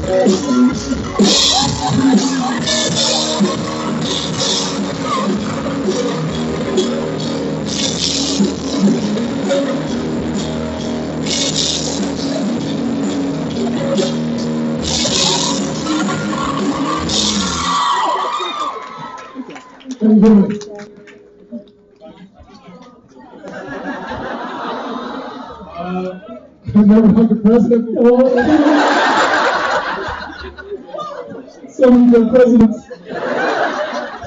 I've never hugged a president before. So many good presidents.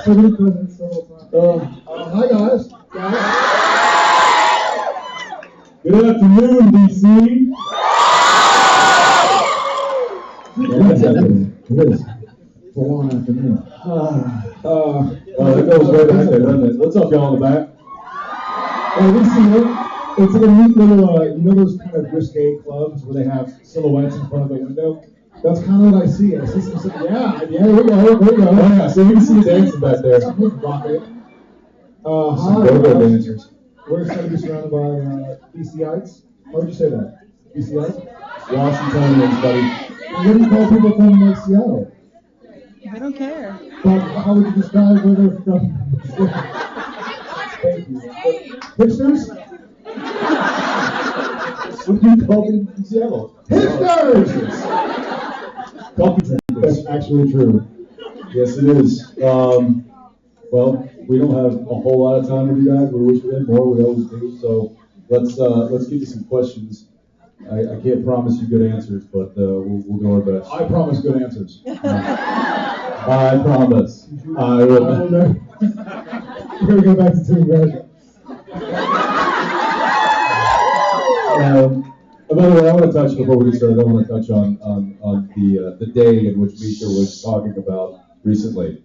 So many presidents several times. Hi guys. Good afternoon, DC. It is. For a long afternoon. That goes right back there, doesn't it? What's up, y'all in the back? It's like a neat little, you know those kind of risque clubs where they have silhouettes in front of the window? That's kind of what I see. I see some, yeah, here we go. Oh yeah, so we can see the dancing back there. Rock it. Some go-go dancers. We're excited to be surrounded by DCites. How would you say that? DCites? Washingtonians, buddy. What do you call people from Seattle? I don't care. How would you describe where they're from? Thank you. Hipsters? What do you call them in Seattle? Hipsters! Coffee drinkers. That's actually true. Yes, it is. Well, we don't have a whole lot of time with you guys. We wish we had more. We always do. So let's give you some questions. I can't promise you good answers, but we'll do our best. I promise good answers. I promise. I will. We're gonna go back to Team America. By the way, I want to touch before we get started. I want to touch on the day in which Misha was talking about recently.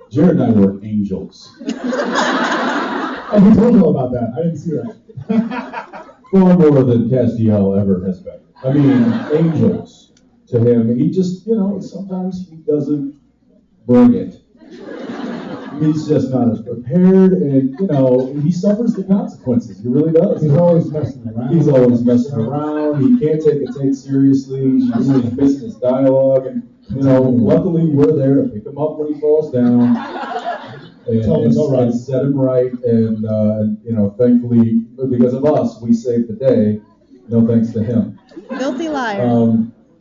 Jared and I were angels. Oh, he told me all about that. I didn't see that. Far more than Castiel ever has been. I mean, angels to him. He just, sometimes he doesn't bring it. He's just not as prepared, and he suffers the consequences. He really does. He's always messing around. He can't take a take seriously. He's doing business dialogue, and luckily we're there to pick him up when he falls down and set him right. And thankfully, because of us, we saved the day. No thanks to him. Filthy liar.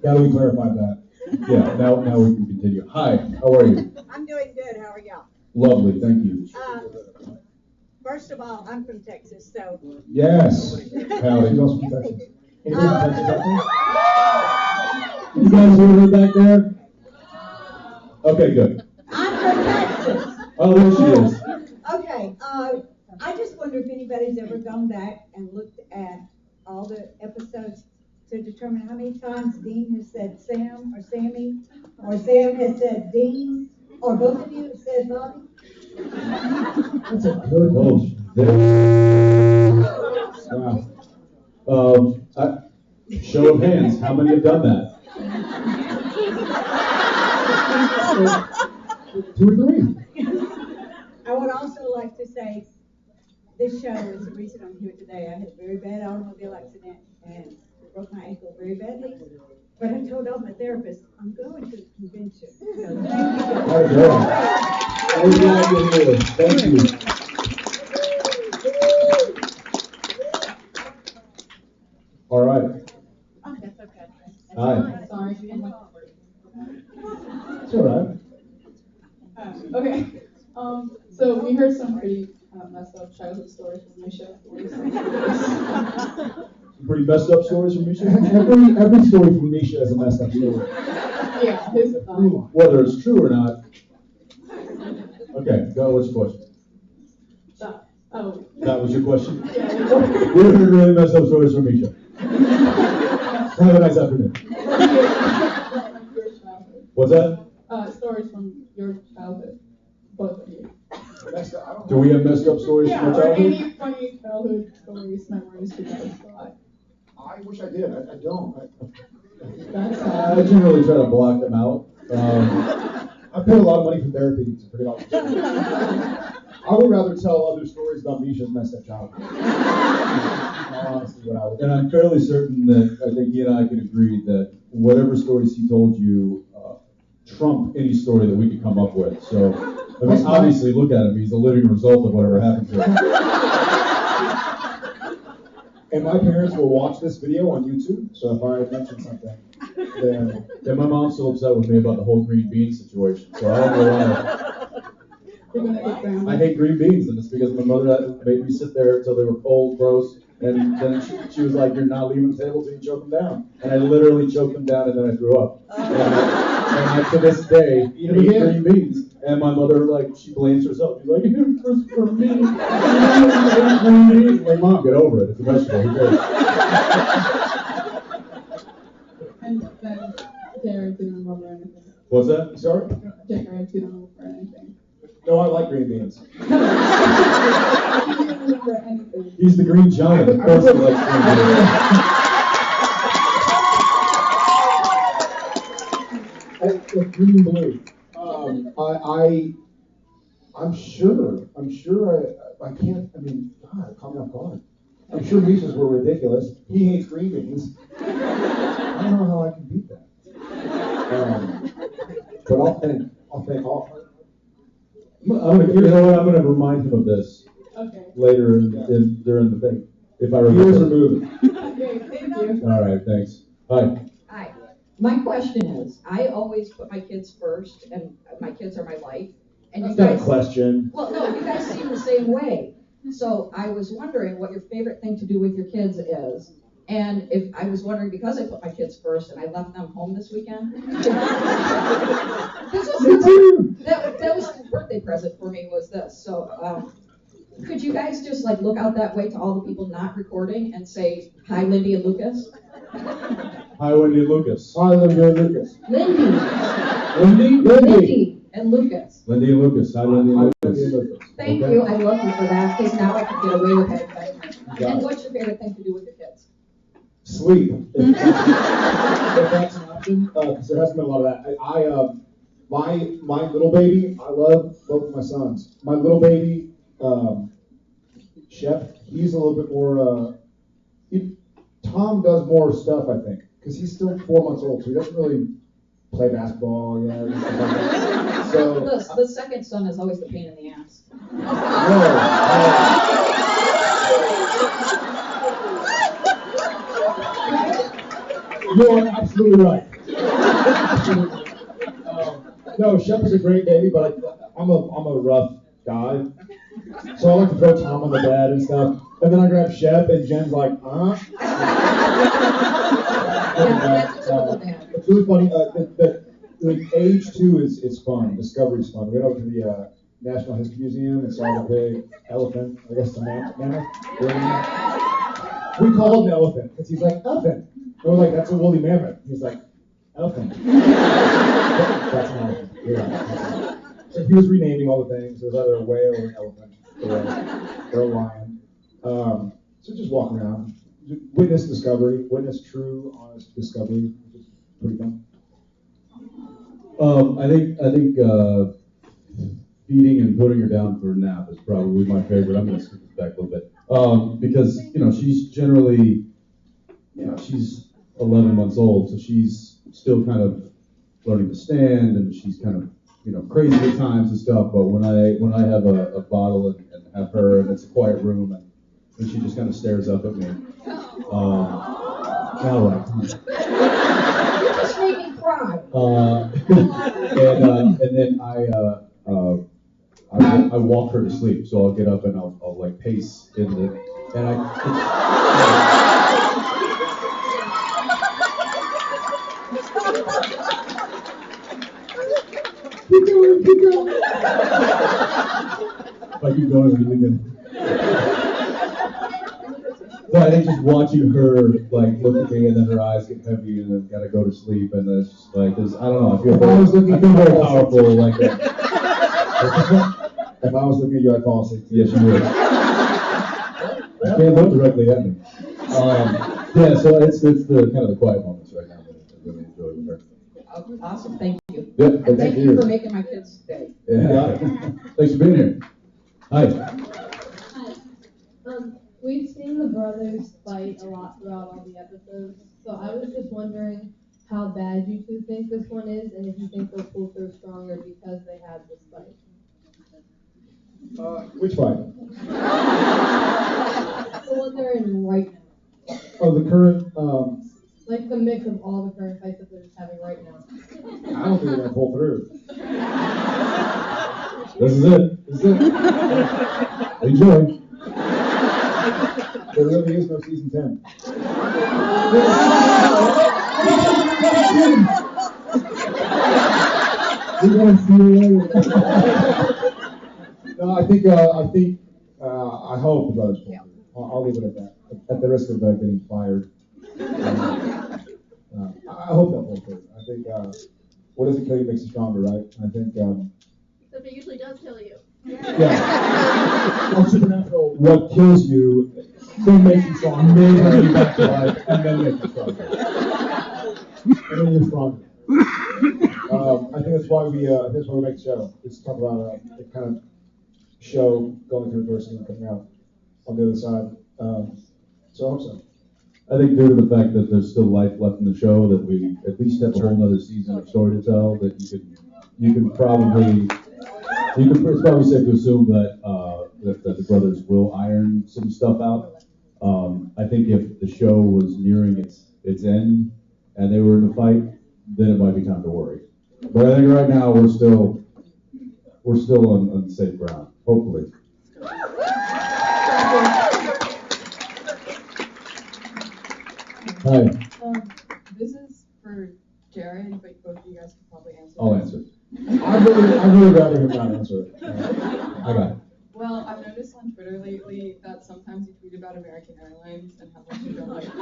Now we clarified that. Yeah. Now we can continue. Hi. How are you? I'm doing good. How are y'all? Lovely, thank you. First of all, I'm from Texas, so. Yes. Howdy. You also from Texas? Anybody from Texas out there? You guys hear back there? Okay, good. I'm from Texas. Oh, there she is. Okay. I just wonder if anybody's ever gone back and looked at all the episodes to determine how many times Dean has said Sam or Sammy, or Sam has said Dean. Or both of you said Bobby? That's a good one. Wow. Show of hands, how many have done that? 2 or 3. I would also like to say this show is the reason I'm here today. I had a very bad automobile accident and broke my ankle very badly. But I told all my therapists, I'm going to the convention. So thank you. I'm glad you're here. Thank you. All right. Oh, that's okay. Hi. Sorry. It's all right. Okay. So we heard some pretty messed up childhood stories from Misha. Pretty messed up stories from Misha? Every story from Misha is a messed up story. Yeah, his Whether it's true or not. Okay, go. What's your question? That was your question? Yeah. We're hearing really messed up stories from Misha. Have a nice afternoon. What's that? Stories from your childhood. Both of you. Do we have messed up stories from our or childhood? any funny childhood stories, memories you guys got. I wish I did. I don't. That's I generally try to block them out. I paid a lot of money for therapy to forget all this. I would rather tell other stories about Misha's messed up childhood. Honestly, what I would do. And I'm fairly certain that I think he and I can agree that whatever stories he told you trump any story that we could come up with. So, I mean, obviously, look at him. He's a living result of whatever happened to him. And my parents will watch this video on YouTube, so if I mention something, then... Yeah, my mom's still upset with me about the whole green bean situation, so I don't know why. You're gonna get grounded. I hate green beans, and it's because my mother made me sit there until they were cold, gross, and then she was like, "You're not leaving the table till you choke them down." And I literally choked them down, and then I threw up. And I, to this day, eat green beans. And my mother, like, she blames herself. She's like, "It was for me. You ate green beans." I'm like, "Mom, get over it. It's a vegetable. Who cares?" And then Jared didn't remember anything. What's that? Sorry? Jared didn't remember anything. No, I like green beans. He didn't remember anything. He's the green giant. Of course he likes green beans. Green and blue. I'm sure I can't, I mean, God, caught me off guard. I'm sure Misha's were ridiculous. He hates green beans. I don't know how I can beat that. But I'll think You know what? I'm gonna remind him of this Okay. later during the thing, if I remember. Yours are moving. Okay, thank you. All right, thanks. Hi. Hi. My question is, I always put my kids first, and my kids are my life. And you That's not a guys, question. well, no, you guys seem the same way. So I was wondering what your favorite thing to do with your kids is. And if I was wondering, because I put my kids first and I left them home this weekend. This was that was the birthday present for me, was this. So could you guys just like look out that way to all the people not recording and say, "Hi, Lindy and Lucas"? Hi, Wendy and Lucas. Hi, Lindy and Lucas. Lindy. Lindy? Lindy and Lucas. Lindy and Lucas. Hi, Lindy and Hi, Lucas. Lindy and Lucas. Thank Okay. you. I love you for that, because now I can get away with it. got And it. what's your favorite thing to do with your kids? Sleep. If that's an option, because there hasn't been a lot of that. My little baby, I love both of my sons. My little baby, Shep, he's a little bit more, Tom does more stuff, I think, because he's still 4 months old, so he doesn't really play basketball yet. And stuff like that. So, The second son is always the pain in the ass. You are absolutely right. No, Shep is a great baby, but I'm a rough guy. So I like to throw Tom on the bed and stuff. And then I grab Shep and Jen's like, That's a typical dad. It's really funny. The age too is fun. Discovery's fun. We went over to the National History Museum and saw the big elephant. I guess the mammoth. We called him elephant because he's like elephant. And we're like, that's a woolly mammoth. He's like, elephant. That's an elephant. Yeah. So he was renaming all the things. It was either a whale or an elephant or a lion. So just walk around, witness discovery, witness true, honest discovery. Which is pretty fun. I think feeding and putting her down for a nap is probably my favorite. I'm going to skip this back a little bit because she's generally, she's 11 months old, so she's still kind of learning to stand, and she's kind of crazy at times and stuff. But when I have a bottle and have her, and it's a quiet room, and she just kind of stares up at me. All right. You just made me cry. And then I walk her to sleep, so I'll get up and I'll like pace in the and keep going. If I keep going, I'm really good. So I think just watching her like look at me and then her eyes get heavy and then gotta go to sleep and then it's just like I don't know, I feel very powerful like that. If I was looking at you, I'd fall asleep. Yes, you would. I can't look directly at me. Yeah, so it's the kind of the quiet moments right now that I really enjoy with her. Oh, awesome, thank you. Yeah, And thank you for making my kids' day. Yeah. Thanks for being here. Hi. Hi. We've seen the brothers fight a lot throughout all the episodes, so I was just wondering how bad you two think this one is, and if you think they'll pull through stronger because they had this fight. Which fight? The one they're in right now. Oh, the current, Like the mix of all the current fights that they're just having right now. I don't think they're gonna pull through. This is it. This is it. Enjoy. There really is no season 10. We're gonna see you later. No, I hope the brothers pull through. I'll leave it at that. At the risk of getting fired. I hope they'll pull through. I think, what doesn't kill you makes you stronger, right? I think, Except it usually does kill you. yeah. On Supernatural, what kills you then makes you stronger. May bring you back to life, and then makes you stronger. And then you're stronger. I think that's why we make the show. It's talk about the kind of show going through adversity and coming out on the other side. So I hope so. I think due to the fact that there's still life left in the show, that we at least have a whole other season of story to tell, that it's probably safe to assume that that the brothers will iron some stuff out. I think if the show was nearing its end and they were in a fight, then it might be time to worry. But I think right now we're still on safe ground, hopefully. Hi, This is for Jared, but both of you guys could probably answer. I'll answer. I'd really rather him not answer it. I got it. Well, I've noticed on Twitter lately that sometimes you tweet about American Airlines and how much you don't like them.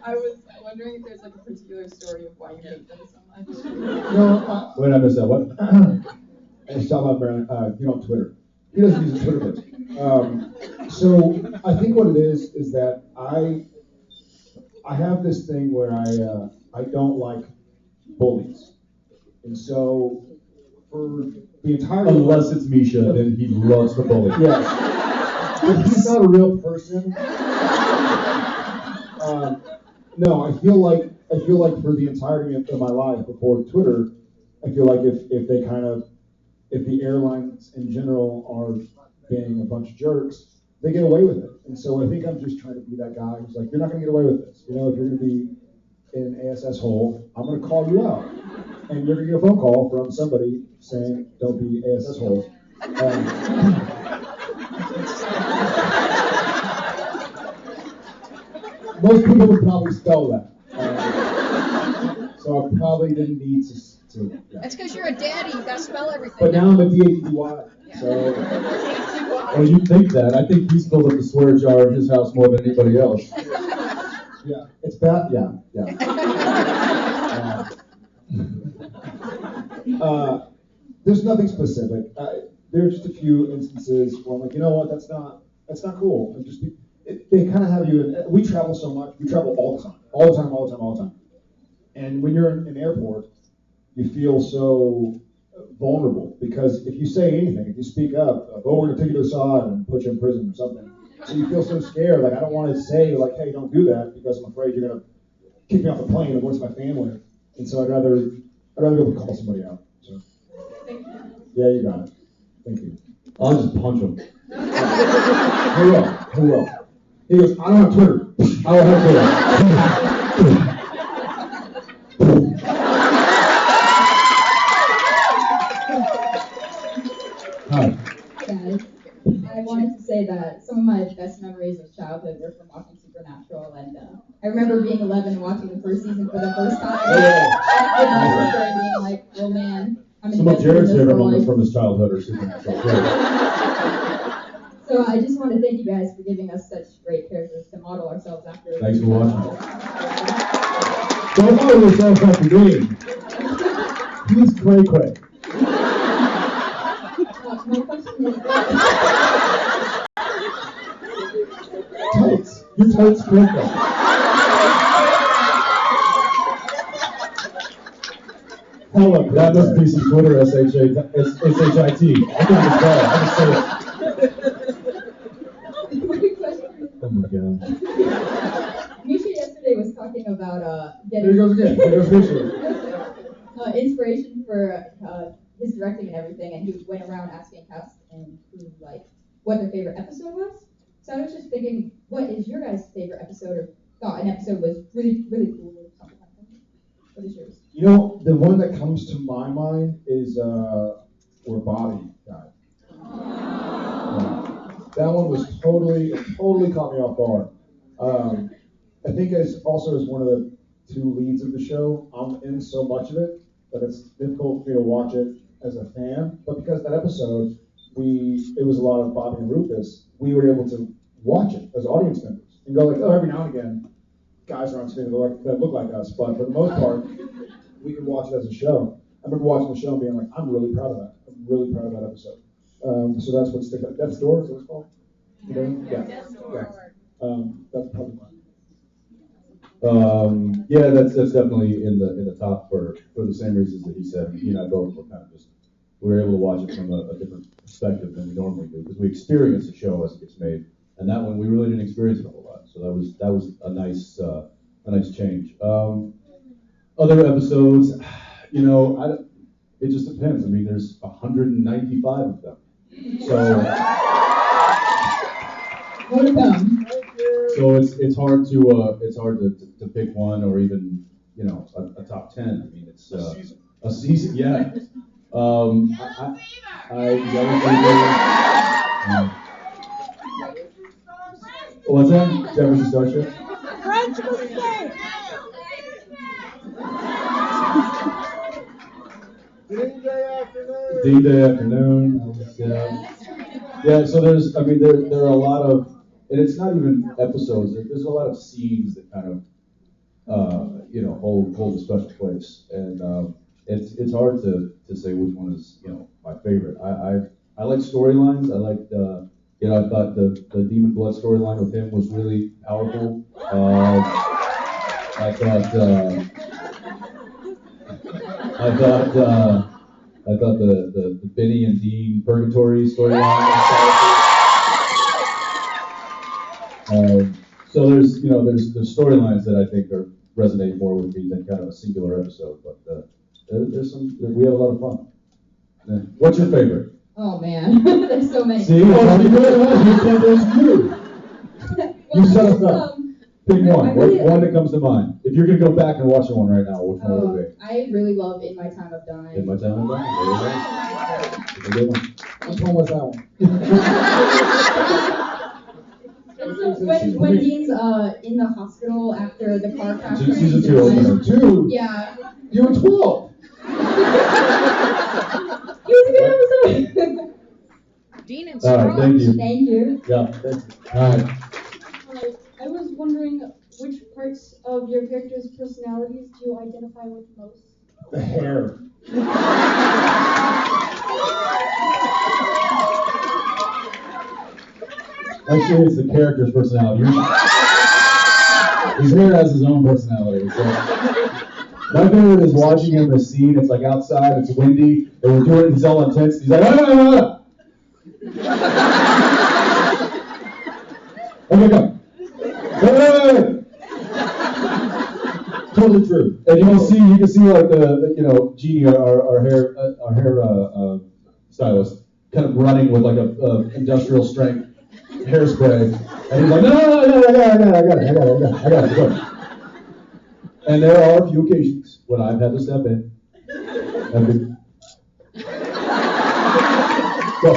I was wondering if there's like a particular story of why you hate them so much. No, Wait, I missed that. What? and he's talking about Brandon, you know, Twitter. He doesn't use Twitter first. So I think what it is that I have this thing where I don't like bullies, and so for the entire Unless it's Misha, then he loves the bully. yes, but he's not a real person. No, I feel like for the entirety of my life before Twitter, I feel like if the airlines in general are being a bunch of jerks, they get away with it. And so I think I'm just trying to be that guy who's like, you're not going to get away with this. You know, if you're going to be in an ASS hole, I'm going to call you out. And you're going to get a phone call from somebody saying, don't be ASS hole. Most people would probably spell that. So I probably didn't need to yeah. That's because you're a daddy. You gotta spell everything. But now I'm a D-A-D-Y. So Well, you think that. I think he's filled up the swear jar in his house more than anybody else. yeah, it's bad. Yeah. There's nothing specific. There are just a few instances where I'm like, you know what, that's not cool. And just they kind of have you. We travel so much. We travel all the time. And when you're in an airport, you feel so vulnerable because if you say anything, if you speak up, like, oh, we're gonna take you to Assad and put you in prison or something. So you feel so scared. Like I don't want to say like, hey, don't do that because I'm afraid you're gonna kick me off the plane and what's my family. And so I'd rather be able to call somebody out. So yeah, you got it. Thank you. I'll just punch him. Who will? He goes, I don't have Twitter. I don't have Twitter. Hi. Guys, I wanted to say that some of my best memories of childhood were from watching Supernatural, and I remember being 11 and watching the first season for the first time. And my sister and being like, oh man, I'm Some of invested in Jared's this favorite for moments life. from his childhood are Supernatural. So I just want to thank you guys for giving us such great characters to model ourselves after. Thanks for watching. Don't model yourself after Dean. He's cray-cray. My question is, Tights. Your tights cray-cray. Hella That must be some Twitter SHIT. I can't even spell it. I just say it. Oh my god. Misha yesterday was talking about There getting he goes again. There goes Misha. inspiration for his directing and everything, and he went around asking cast and crew like what their favorite episode was. So I was just thinking, what is your guys' favorite episode, or thought an episode was really really cool or something like that? What is yours? You know, the one that comes to my mind is where Bobby died. That one was totally caught me off guard. I think as one of the two leads of the show, I'm in so much of it that it's difficult for me to watch it as a fan. But because that episode, it was a lot of Bobby and Rufus, we were able to watch it as audience members and go like, oh, every now and again, guys are on screen that look like us. But for the most part, we could watch it as a show. I remember watching the show and being like, I'm really proud of that. I'm really proud of that episode. So that's what sticks out. Death's Door, is that what it's called? Yeah. That's probably mine. Yeah, that's definitely in the top for the same reasons that he said. He and I both were kind of we were able to watch it from a different perspective than we normally do because we experience the show as it gets made, and that one we really didn't experience it a whole lot. So that was a nice change. Other episodes, it just depends. I mean, there's 195 of them, so. More to come. So it's hard to pick one or even a top 10. I mean it's a season, yeah. What's that? Jefferson Starship. French mistake. D-Day Afternoon. Yeah. So there are a lot of, and it's not even episodes. There's a lot of scenes that kind of hold a special place, and it's hard to say which one is my favorite. I like storylines. I liked I thought the Demon Blood storyline with him was really powerful. I thought the Benny and Dean Purgatory storyline was powerful. So there's storylines that I think resonate more with me than kind of a singular episode, but we have a lot of fun. What's your favorite? Oh man, there's so many. See, you set us up. Pick one. One that comes to mind. If you're gonna go back and watch one right now, which one would it be? I really love In My Time of Dying. In My Time of Dying. It's a good one. Which one was that one? When Dean's in the hospital after the car crash. Season 2. Season 2? Yeah. You were 12. It was a good episode. Dean and All right, thank you. Thank you. Yeah. All right. I was wondering which parts of your characters' personalities do you identify with most? The hair. Actually, it's the character's personality. His hair has his own personality. So. My favorite is watching him in a scene. It's like outside, it's windy, and we're doing it. He's all intense. He's like, ah! Okay, go. Hey! Totally true. And you can see like the Jeannie, our hair stylist, kind of running with like a industrial strength hairspray, and he's like, no, I got it, go. And there are a few occasions when I've had to step in. Go.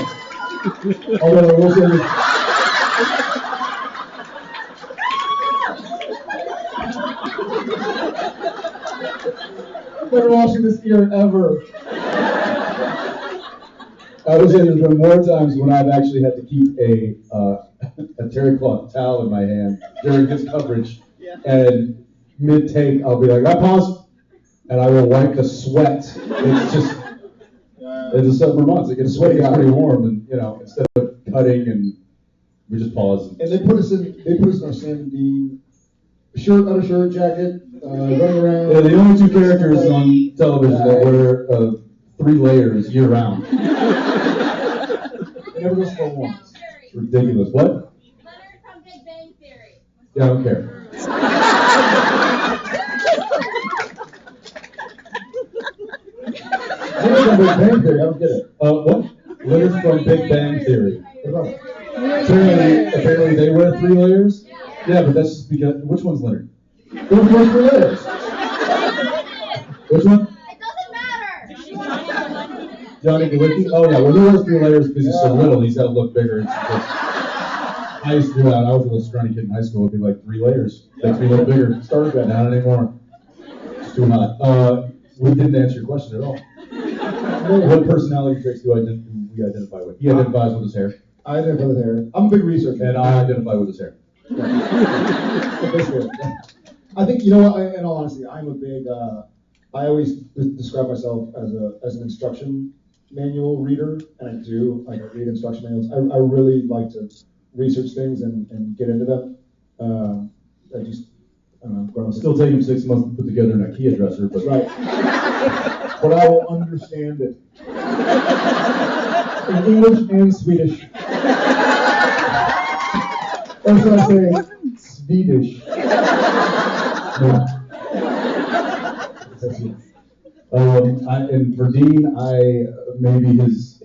Although I will say this. Never watching this ear ever. I would say there's been more times when I've actually had to keep a terry cloth towel in my hand during his coverage, and mid-take I'll be like, pause, and I will wipe the sweat. It's just, it's the summer months. It gets sweaty, pretty warm, and instead of cutting, and we just pause. And they put us in our Sam and Dean shirt, undershirt, jacket, running around. Yeah, the only two characters on television that wear 3 layers year round. It never goes for one. It's ridiculous. What? Leonard from Big Bang Theory. Yeah, I don't care. Leonard from Big Bang Theory, I don't get it. What? Leonard from Big Bang Theory. What about it? Apparently they wear 3 layers. Yeah, but that's just because. Which one's Leonard? Who wears 3 layers? Which one? It doesn't matter. Johnny Galecki? Oh yeah, well he wears 3 layers because he's so little. He's got to look bigger. I used to do that. I was a little scrawny kid in high school. It'd be like 3 layers. Makes me look bigger. Started that, not anymore. It's too hot. We didn't answer your question at all. What personality traits do we identify with? He identifies with his hair. I identify with hair. I'm a big researcher. And I identify with his hair. I think, you know what, in all honesty, I'm a big, I always describe myself as an instruction manual reader, and I do, like I read instruction manuals. I really like to research things and get into them. It'll still take him 6 months to put together an IKEA dresser, but right. But I will understand it. In English and Swedish. Or should I say Swedish? Yeah. And for Dean, maybe his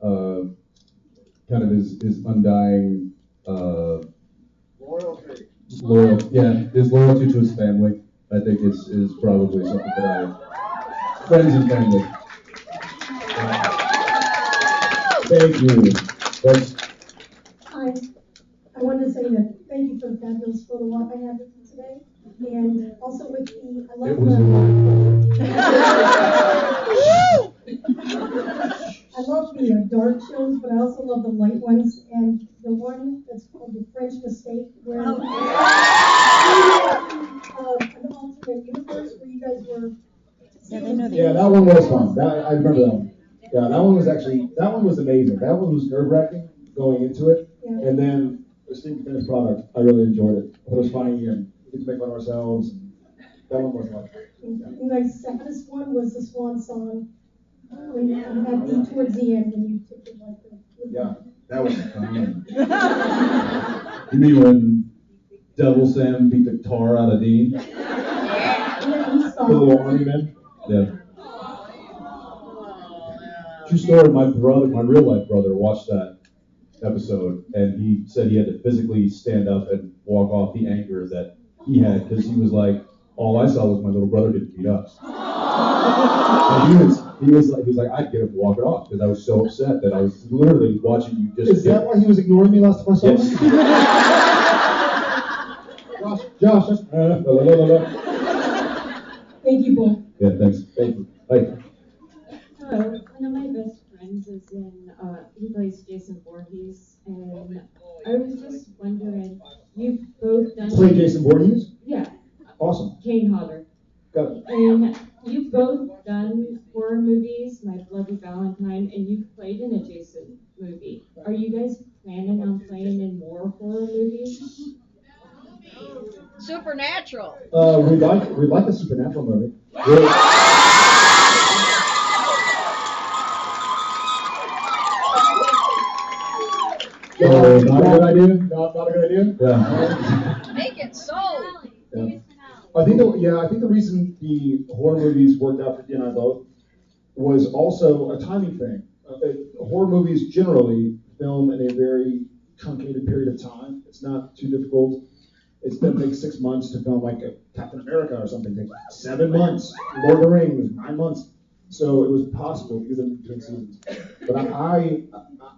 kind of his undying his loyalty to his family, I think is probably something that friends and family. Thank you. Hi. I wanted to say that thank you for the fabulous photo op I had with you today. And also with the, I love I love the dark shows, but I also love the light ones. And the one that's called The French Mistake, where an alternate universe where you guys were. Yeah, that one was fun. I remember that one. Yeah, that one was amazing. That one was nerve-wracking going into it. Yeah. And then seeing the finished product, I really enjoyed it. It was funny and we could make fun of ourselves. And that one was fun. And my saddest one was the swan song. When towards the end when you took it like the. Yeah, that was fun. You mean when Devil Sam beat the tar out of Dean? The little army man? Yeah. True story, my real life brother watched that episode and he said he had to physically stand up and walk off the anger that he had because he was like, all I saw was my little brother getting beat up. And he was like, I'd get up and walk it off because I was so upset that I was literally watching you just. Is that why he was ignoring me last time I saw him? Josh, that's. Thank you both. Yeah, thanks. Thank you. Hi. Hello, one of my best friends is he plays Jason Voorhees, and I was just wondering, you've both done. Play Jason Voorhees? Yeah. Awesome. Kane Hodder. Got it. And you've both done horror movies, My Bloody Valentine, and you've played in a Jason movie. Are you guys planning on playing in more horror movies? Supernatural. We'd like a supernatural movie. Not a good idea. Not a good idea. Yeah. Make it so. Yeah. I think the reason the horror movies worked out for Dee and I both was also a timing thing. Horror movies generally film in a very truncated period of time. It's not too difficult. It takes 6 months to film like a Captain America or something. It takes 7 months. Lord of the Rings, 9 months. So it was possible to do them between seasons. But I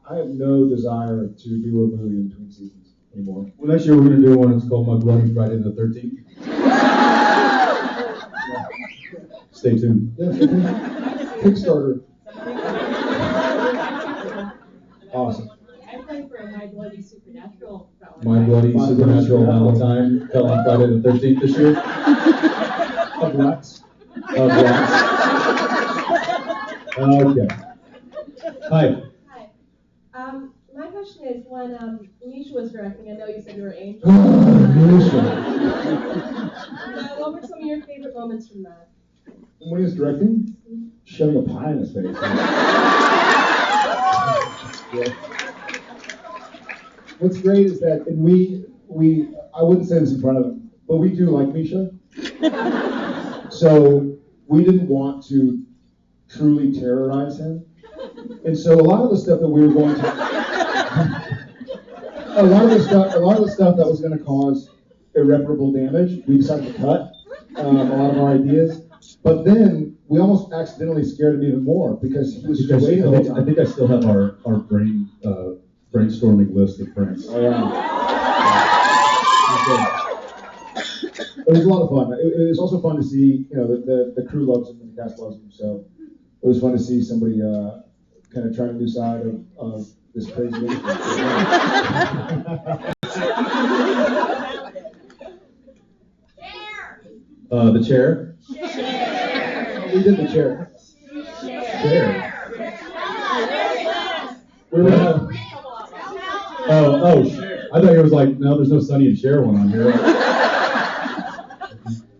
have no desire to do a movie in between seasons anymore. Well, next year we're going to do one. It's called My Bloody Friday the 13th. Stay tuned. Yeah, Kickstarter. Awesome. I played for My Bloody Supernatural Valentine. My Bloody Supernatural Valentine fell on Friday the 13th this year. Of what? Okay. Hi. Hi. My question is when Misha was directing, I know you said you were Angel. Misha. your favorite moments from that? When he was directing, shoving a pie in his face. Yeah. What's great is that, and we I wouldn't say this in front of him, but we do like Misha. So we didn't want to truly terrorize him. And so a lot of the stuff that we were going to, a lot of the stuff that was going to cause irreparable damage, we decided to cut a lot of our ideas. But then we almost accidentally scared him even more because he was just waiting the whole time. I think I still have our brainstorming list of pranks. Oh, yeah. It was a lot of fun. It was also fun to see, the crew loves him and the cast loves him. So it was fun to see somebody kind of trying a new side of this crazy industry. The chair? We did the chair. Chair. We were Cher. I thought it was like, no, there's no Sonny and Cher one on here.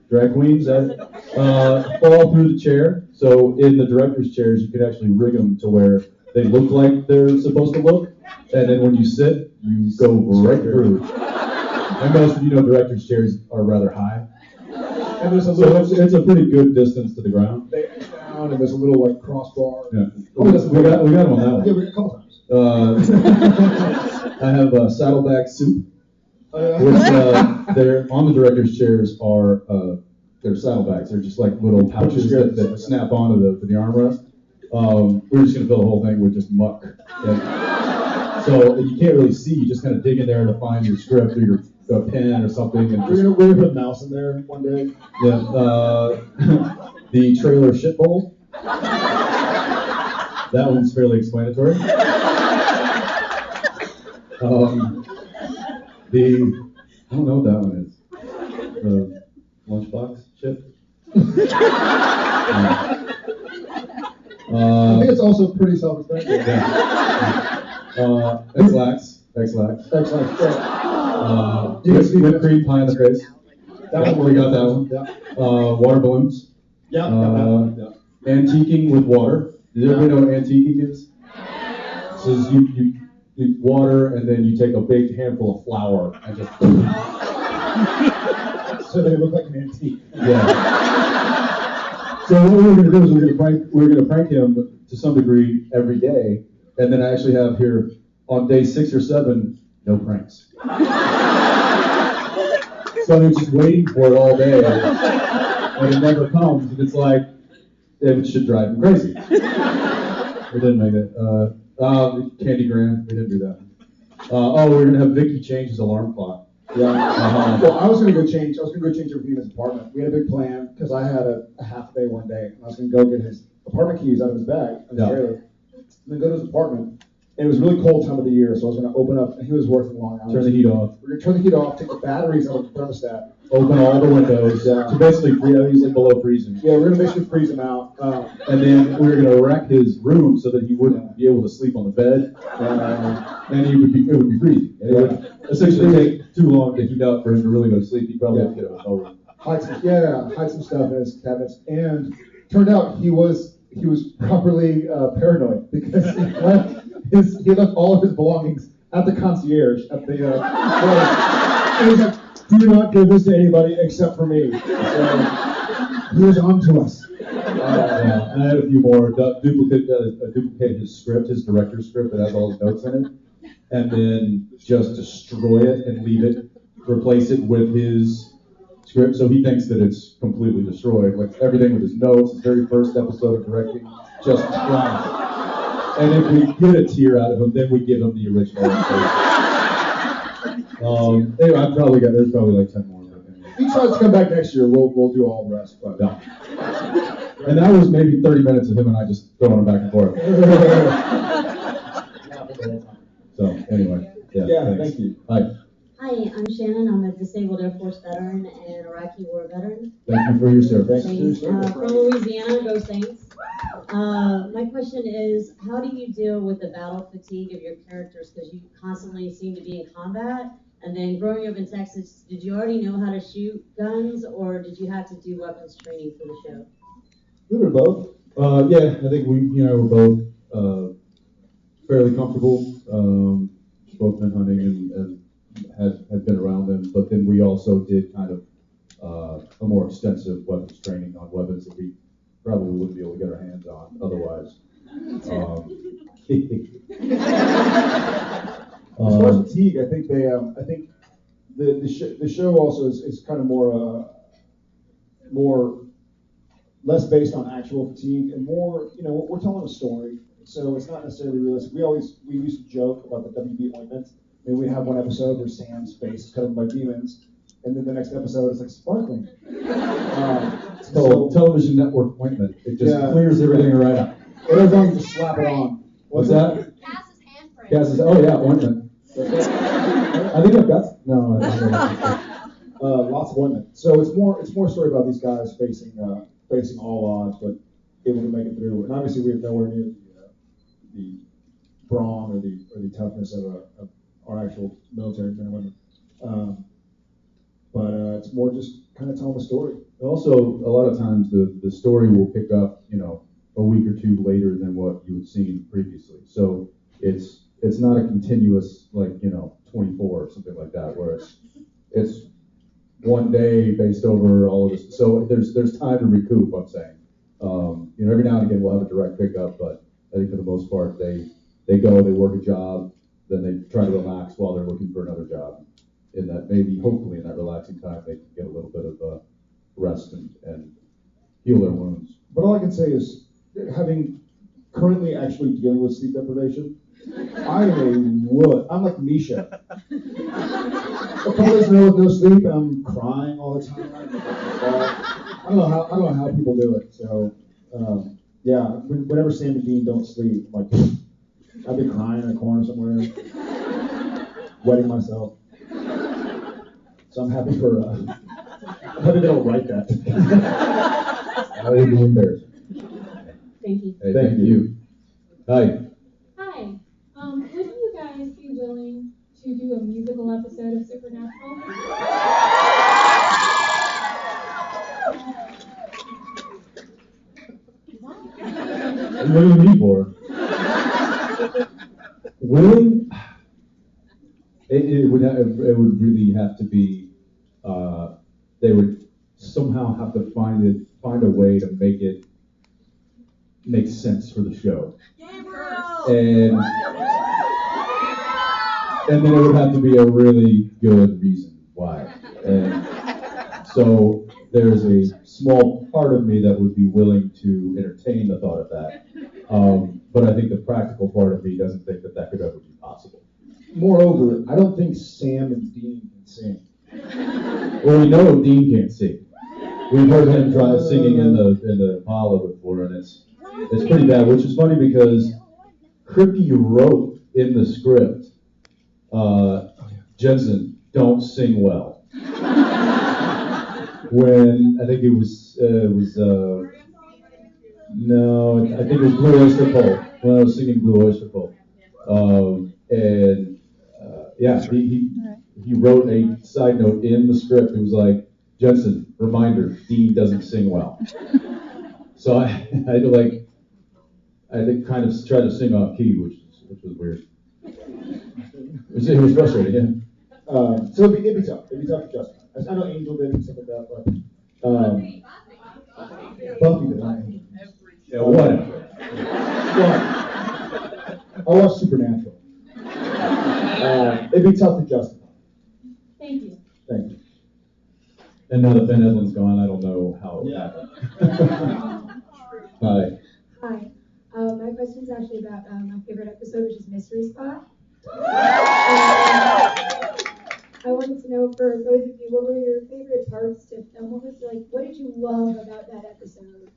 Drag queens, fall through the chair. So in the director's chairs, you could actually rig them to where they look like they're supposed to look, and then when you sit, you go right through. And most of you know director's chairs are rather high. And there's a little, so it's a pretty good distance to the ground. They edge down, and there's a little like crossbar. Yeah. We got them on that one. Yeah, a couple times. I have saddleback soup, Yeah. which they're on the director's chairs are they're saddlebags. They're just like little pouches that snap onto the armrest. We're just gonna fill the whole thing with just muck. So you can't really see. You just kind of dig in there to find your script or your pen or something. And We're gonna put a mouse in there one day. Yeah. The trailer shit bowl. That one's fairly explanatory. I don't know what that one is. The lunchbox ship. I think it's also pretty self-explanatory. Yeah. X-Lax. X-Lax. Whipped cream pie in the face. That one, We got that one. Yeah. Water balloons. Yeah. Antiquing with water. Does everybody know what antiquing is? So you water and then you take a big handful of flour and just. So they look like an antique. Yeah. So what we were going to do is we were going to prank him to some degree every day, and then I actually have here on day 6 or 7 no pranks. So I'm just waiting for it all day, and it never comes, and it's like it should drive him crazy. We didn't make it. Candygram, we didn't do that. We're going to have Vicky change his alarm clock. Yeah. Well, I was gonna go change everything in his apartment. We had a big plan because I had a half day one day, and I was gonna go get his apartment keys out of his bag in the trailer, and then go to his apartment. And it was really cold time of the year, so I was gonna open up, and he was working long hours. Turn the heat off. We're gonna turn the heat off, take the batteries out of the thermostat, Open all the windows. So basically, he's like below freezing. Yeah, we're gonna basically freeze him out. And then we were gonna wreck his room so that he wouldn't be able to sleep on the bed, and it would be freezing. And it would essentially take too long to heat up for him to really go to sleep. He'd probably have to get a hotel room. Hide some stuff in his cabinets, and turned out he was properly paranoid because he left all of his belongings at the concierge at the and he was like, do not give this to anybody except for me. So he was on to us. Yeah, and I had a few more. Duplicate his script, his director's script that has all his notes in it, and then just destroy it and leave it, replace it with his script, so he thinks that it's completely destroyed. Like everything with his notes, his very first episode of directing, just trash. And if we get a tear out of him, then we give him the original. Anyway, there's probably like 10 more. If he tries to come back next year, we'll do all the rest. But no. And that was maybe 30 minutes of him and I just throwing him back and forth. So anyway, yeah, thank you. Hi. Hi, I'm Shannon. I'm a disabled Air Force veteran and Iraqi war veteran. Thank you for your service. Thanks. From Louisiana, go Saints. My question is, how do you deal with the battle fatigue of your characters? Because you constantly seem to be in combat, And then growing up in Texas, did you already know how to shoot guns, or did you have to do weapons training for the show? We were both. Yeah, I think we're both fairly comfortable. Both been hunting and had been around them, but then we also did kind of a more extensive weapons training on weapons that we probably wouldn't be able to get our hands on otherwise. As far as fatigue, I think I think the show also is kind of more less based on actual fatigue and more, we're telling a story, so it's not necessarily realistic. We used to joke about the WB ointment. Maybe we have one episode where Sam's face is covered by demons, and then the next episode is like sparkling. So television network ointment. It just clears everything right up. Or as long as you just slap it on. What's that? Cass's handprint. Cass's, oh yeah, ointment. I think I've got, no, I don't know. Lots of ointment. So it's more a story about these guys facing all odds, but able to make it through. And obviously we have nowhere near the brawn or the toughness of our actual military men and women. But it's more just kind of telling the story. Also, a lot of times the story will pick up, a week or two later than what you had seen previously. So it's not a continuous 24 or something like that, where it's one day based over all of this. So there's time to recoup, I'm saying. Every now and again we'll have a direct pickup, but I think for the most part they go, they work a job, then they try to relax while they're looking for another job. In that hopefully in that relaxing time they can get a little bit of rest and heal their wounds. But all I can say is, having currently actually dealing with sleep deprivation, I'm like Misha. A couple days in a row with no sleep, and I'm crying all the time. I don't know how people do it. So yeah, whenever Sam and Dean don't sleep, like I've been crying in a corner somewhere, wetting myself. So I'm happy they don't write that. I would be embarrassed. Thank you. Hey, thank you. Hi. Hi. Would you guys be willing to do a musical episode of Supernatural? What do you mean for? Willing? It would really have to be. They would somehow have to find a way to make it make sense for the show. And then it would have to be a really good reason why. And so there's a small part of me that would be willing to entertain the thought of that. But I think the practical part of me doesn't think that could ever be possible. Moreover, I don't think Sam and Dean can sing. Well, we know Dean can't sing. We've heard him try singing in the Apollo before, and it's pretty bad. Which is funny because Kripke wrote in the script, Jensen, don't sing well. When I think it was no, I think it was Blue Oyster Cult when I was singing Blue Oyster Cult, and yeah, he wrote a side note in the script. It was like, Jensen, reminder, Dean doesn't sing well. So I had to kind of try to sing off key, which was weird. It was frustrating, yeah. So it'd be tough. It'd be tough to justify. I know Angel did and stuff like that, but Buffy did not. Yeah, whatever. I watched Supernatural. It'd be tough to justify. Thank you. Thank you. And now that Ben Edlund's gone, I don't know how it would happen. Hi. Hi. My question is actually about my favorite episode, which is Mystery Spot. I wanted to know for both of you, what were your favorite parts to film? What did you love about that episode?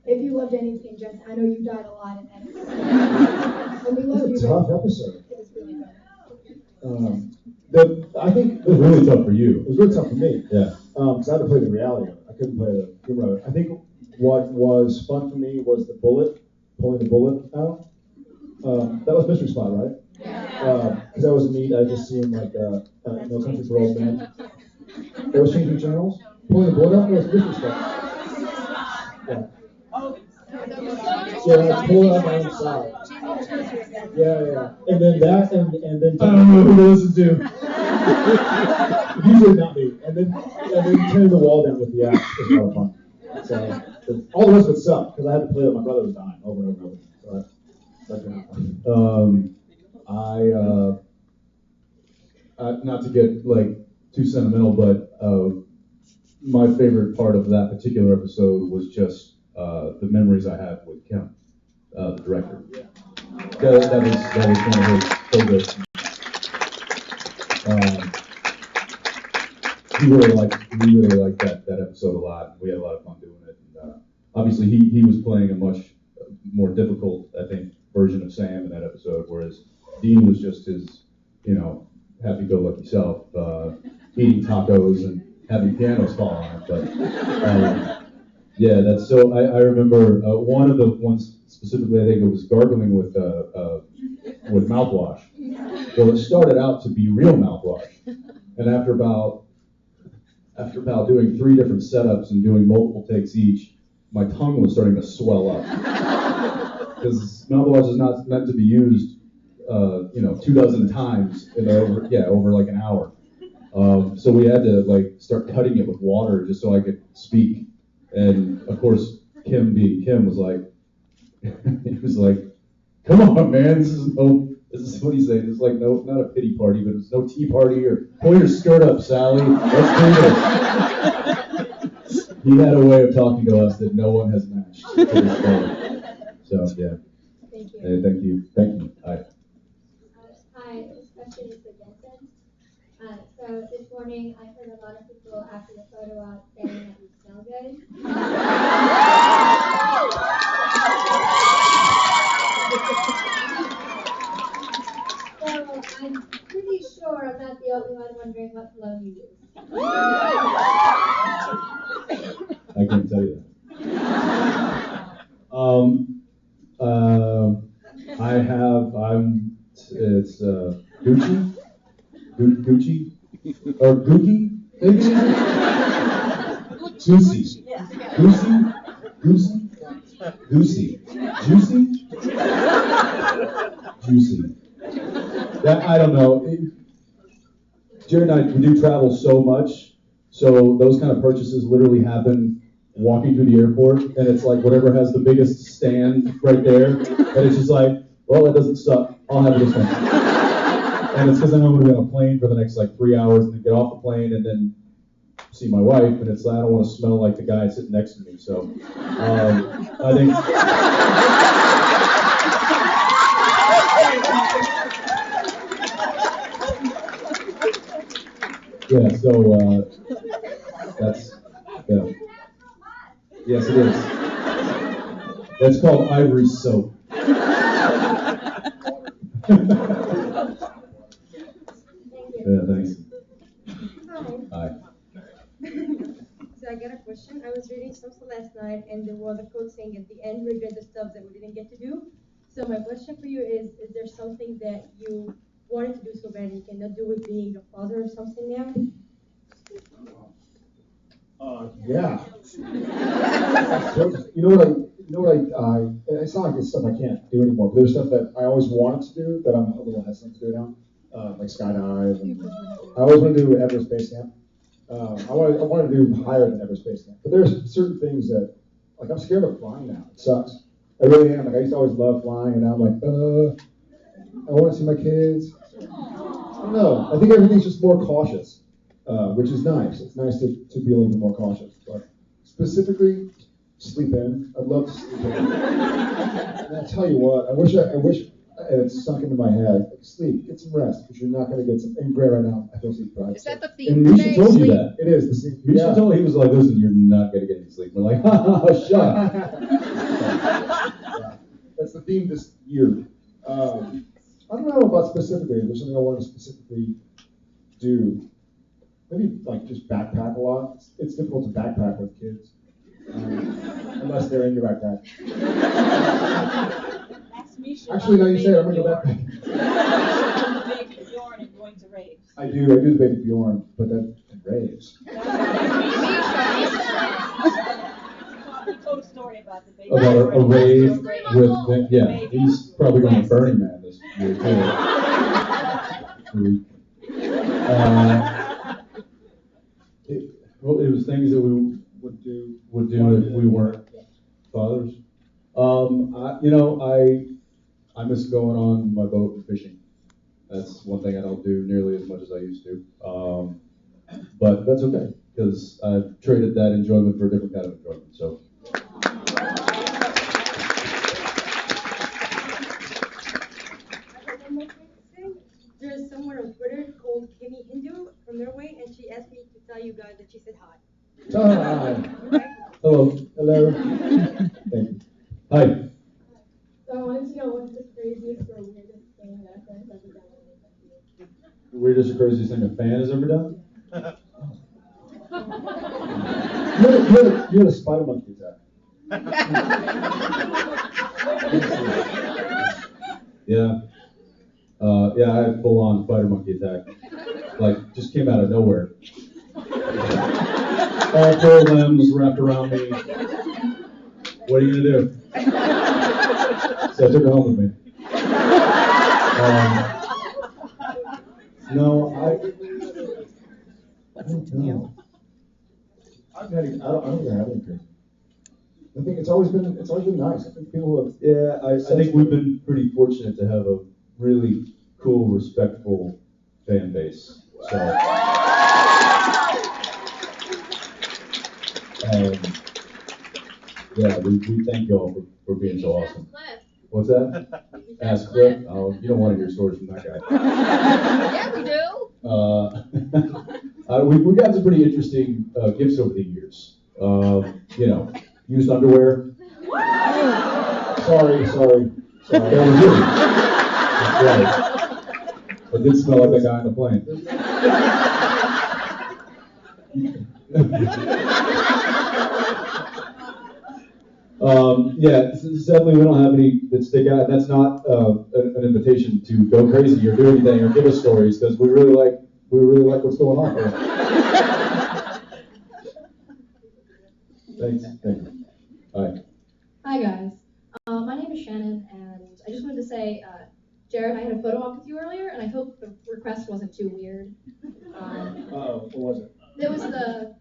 If you loved anything, Jensen, I know you died a lot in that episode. And we love It's you. a tough episode. It was really good. I think It was really tough for you. It was really tough for me. Yeah. Because I had to play the reality of it. I couldn't play the humor of it. I think what was fun for me was pulling the bullet out. That was Mystery Spot, right? Yeah. Because I was neat, I just seen like No Country for Old Men. They was changing channels, pulling the board out, it was different stuff. Yeah. Yeah, I pulled it out my own side. Yeah. And then that, and then. I don't know who to listen to. Usually not me. And then turning the wall down with the axe was a lot of fun. So all the rest of it sucked because I had to play that my brother was dying over and over and over. So that's fun. Not to get like too sentimental, but my favorite part of that particular episode was just the memories I had with Kim, the director. That was one of his favorites. He really liked that episode a lot. We had a lot of fun doing it. And, obviously, he was playing a much more difficult, I think, version of Sam in that episode, whereas Dean was just his, happy-go-lucky self, eating tacos and having pianos fall on it. But yeah, that's so. I remember one of the ones specifically. I think it was gargling with mouthwash. Well, it started out to be real mouthwash, and after about doing 3 different setups and doing multiple takes each, my tongue was starting to swell up because mouthwash is not meant to be used, 24 times over like an hour. So we had to like start cutting it with water just so I could speak. And of course, Kim being Kim was like, he was like, "Come on, man, this is what he said. It's like not a pity party, but it's no tea party or pull your skirt up, Sally. Let's do this." He had a way of talking to us that no one has matched to this day. So yeah. Thank you. Hey, thank you. Hi. Hi, this question is for Jensen. So this morning I heard a lot of people after the photo op saying that you smell good. So I'm pretty sure I'm not the only one wondering what cologne you use. I can't tell you that. It's Gucci, or Googie, maybe? Juicy. Juicy. That, I don't know. Jerry and I, we do travel so much, so those kind of purchases literally happen walking through the airport, and it's like whatever has the biggest stand right there, and it's just like, well, that doesn't suck. I'll have this one. And it's because I know I'm going to be on a plane for the next like 3 hours, and then get off the plane, and then see my wife, and it's like I don't want to smell like the guy sitting next to me. So I think. Yeah, so that's, yeah. Yes, it is. That's called Ivory Soap. Yeah, thanks. Hi. So I got a question. I was reading something last night, and there was a quote saying at the end, regret the stuff that we didn't get to do. So my question for you is there something that you wanted to do so bad and you cannot do with being a father or something now? Yeah. You know what it's not like it's stuff I can't do anymore, but there's stuff that I always wanted to do that I'm a little hesitant to do now, like skydive, and I always want to do Everest Base Camp. I want to do higher than Everest Base Camp, but there's certain things that, like, I'm scared of flying now. It sucks. I really am. Like, I used to always love flying, and now I'm like, I want to see my kids. I don't know. I think everything's just more cautious, which is nice. It's nice to be a little bit more cautious. But specifically, sleep in. I'd love to sleep in. And I tell you what, I wish it sunk into my head. Like, sleep, get some rest, because you're not going to get some. And great right now, I feel sleep deprived. Is that the theme And today? Misha told you Sleep? that. It is the sleep. Misha told he was like, listen, you're not going to get any sleep. We're like, shut up. Yeah. That's the theme this year. I don't know about specifically. If there's something I want to specifically do. Maybe like just backpack a lot. It's difficult to backpack with kids, unless they're in your backpack. Actually, now you say it, I'm gonna go backpack. I do the baby Bjorn, but that's raves. Told a story about the baby. About a rave with, yeah, he's probably going to Burning Man this year too. Well, it was things that we would do if we weren't fathers. I miss going on my boat and fishing. That's one thing I don't do nearly as much as I used to. But that's okay, because I've traded that enjoyment for a different kind of enjoyment. So. There's someone on Twitter called Kimmy Hindu from Norway, and she asked me to tell you guys that she said hi. Hi. Okay? Hello. Thank you. Hi. So I wanted to know what's the craziest or weirdest thing that a friend's ever done when they've been to you? Weirdest or craziest thing a fan has ever done? You had a spider monkey attack. Yeah. Yeah, I had full-on spider monkey attack. Like, just came out of nowhere. All four limbs wrapped around me. What are you gonna do? So I took it home with me. No, I don't know. I don't think I have any crazy. I think it's always been nice. I think people have. Yeah, I think we've been pretty fortunate to have a really cool, respectful fan base. So, yeah, we thank y'all for being so awesome. What's that? Ask Cliff. Oh, you don't want to hear stories from that guy. Yeah, we do. We've gotten some pretty interesting gifts over the years. Used underwear. Sorry. That was you. That's right. It did smell like that guy on the plane. Sadly, we don't have any that stick out. That's not an invitation to go crazy or do anything or give us stories, because we really like what's going on here. Thanks. Thank you. Hi. Hi guys. My name is Shannon, and I just wanted to say, Jared, I had a photo op with you earlier, and I hope the request wasn't too weird. What was it? There was the.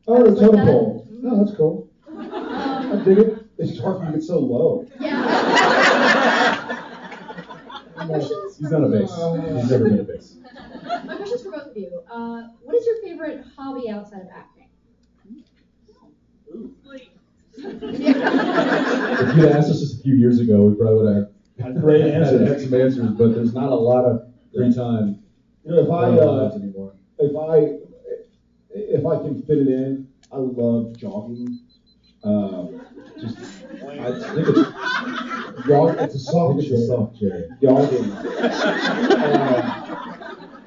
Oh, the like totem that. pole. Oh, that's cool. I dig it. It's hard for you to get so low. Yeah. My question's He's for not a you. base. He's never been a base. My question's for both of you. What is your favorite hobby outside of acting? If you'd asked us just a few years ago, we probably would have Had great answers. had some answers, but there's not a lot of free time You know, in our lives anymore. if I can fit it in, I love jogging. I think it's It's a soft J. Jogging.